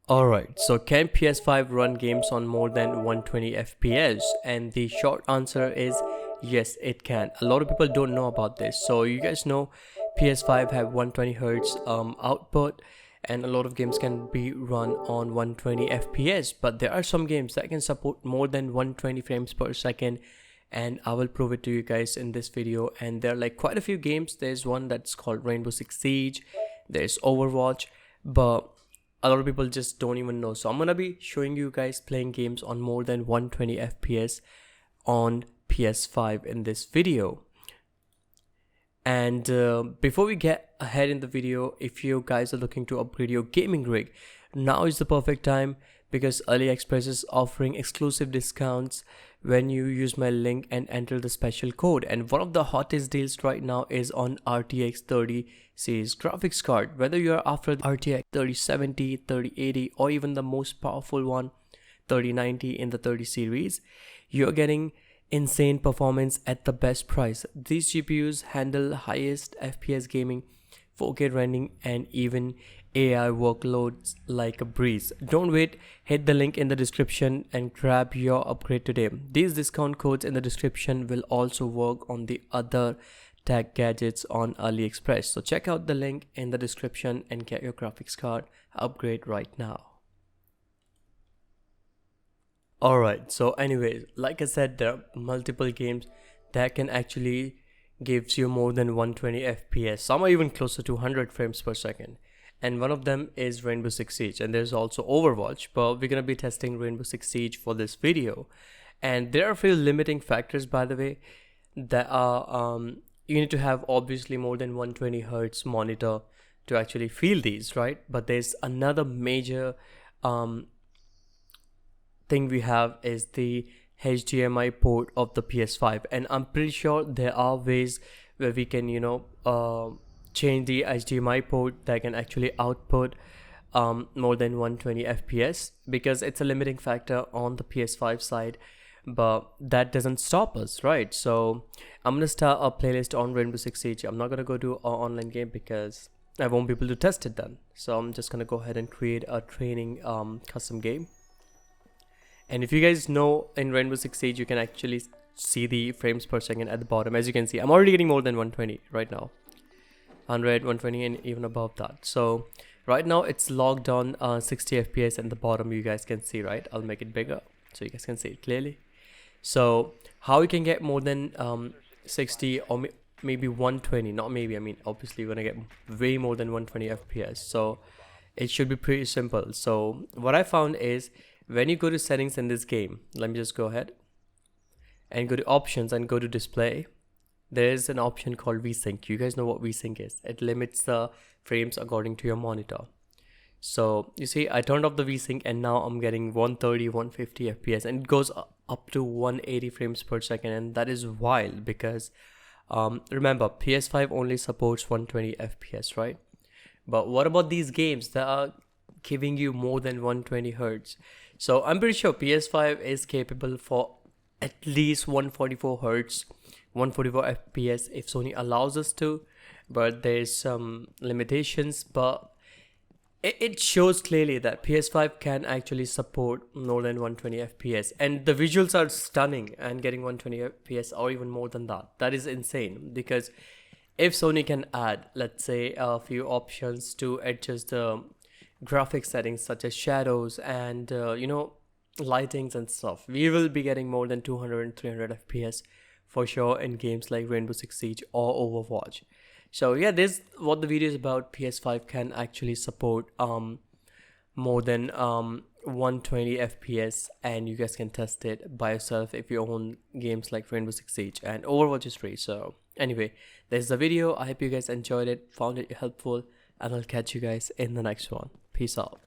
Alright, so can PS5 run games on more than 120 FPS? And the short answer is yes, it can. A lot of people don't know about this. So you guys know PS5 have 120 Hz output, and a lot of games can be run on 120 FPS, but there are some games that can support more than 120 frames per second, and I will prove it to you guys in this video. And there are like quite a few games. There's one that's called Rainbow Six Siege, there's Overwatch, but a lot of people just don't even know. So I'm gonna be showing you guys playing games on more than 120 FPS on PS5 in this video. And before we get ahead in the video, if you guys are looking to upgrade your gaming rig, now is the perfect time, because AliExpress is offering exclusive discounts when you use my link and enter the special code. And one of the hottest deals right now is on RTX 30 series graphics card. Whether you are after the RTX 3070, 3080, or even the most powerful one, 3090 in the 30 series, you're getting insane performance at the best price. These GPUs handle highest FPS gaming, 4K rendering, and even AI workloads like a breeze. Don't wait, hit the link in the description and grab your upgrade today. These discount codes in the description will also work on the other tech gadgets on AliExpress. So check out the link in the description and get your graphics card upgrade right now. Alright, so anyways, like I said, there are multiple games that can actually gives you more than 120 FPS. Some are even closer to 100 frames per second. And one of them is Rainbow Six Siege, and there's also Overwatch, but we're gonna be testing Rainbow Six Siege for this video. And there are a few limiting factors, by the way, that are you need to have obviously more than 120 Hz monitor to actually feel these, right? But there's another major thing we have is the HDMI port of the PS5, and I'm pretty sure there are ways where we can change the HDMI port that can actually output more than 120 FPS, because it's a limiting factor on the PS5 side, but that doesn't stop us, right? So I'm gonna start a playlist on Rainbow Six Siege. I'm not gonna go to an online game because I won't be able to test it then, so I'm just gonna go ahead and create a training custom game. And if you guys know, in Rainbow Six Siege you can actually see the frames per second at the bottom. As you can see, I'm already getting more than 120 right now, 100, 120, and even above that. So right now it's logged on 60 FPS at the bottom. You guys can see, right? I'll make it bigger so you guys can see it clearly. So how you can get more than 60 or maybe 120, not maybe, I mean obviously you're gonna get way more than 120 FPS. So it should be pretty simple. So what I found is, when you go to settings in this game, let me just go ahead and go to options and go to display. There's an option called VSync. You guys know what VSync is. It limits the frames according to your monitor. So you see, I turned off the VSync and now I'm getting 130, 150 FPS, and it goes up to 180 frames per second. And that is wild because remember, PS5 only supports 120 FPS, right? But what about these games that are giving you more than 120 Hz? So I'm pretty sure PS5 is capable for at least 144 Hz, 144 FPS if Sony allows us to, but there's some limitations. But it shows clearly that PS5 can actually support more than 120 FPS, and the visuals are stunning, and getting 120 FPS or even more than that, that is insane. Because if Sony can add, let's say, a few options to adjust the graphic settings such as shadows and lightings and stuff, we will be getting more than 200 and 300 FPS for sure in games like Rainbow Six Siege or Overwatch. So yeah, this is what the video is about. PS5 can actually support more than 120 FPS, and you guys can test it by yourself if you own games like Rainbow Six Siege, and Overwatch is free. So anyway, there's the video. I hope you guys enjoyed it, found it helpful, and I'll catch you guys in the next one. Peace out.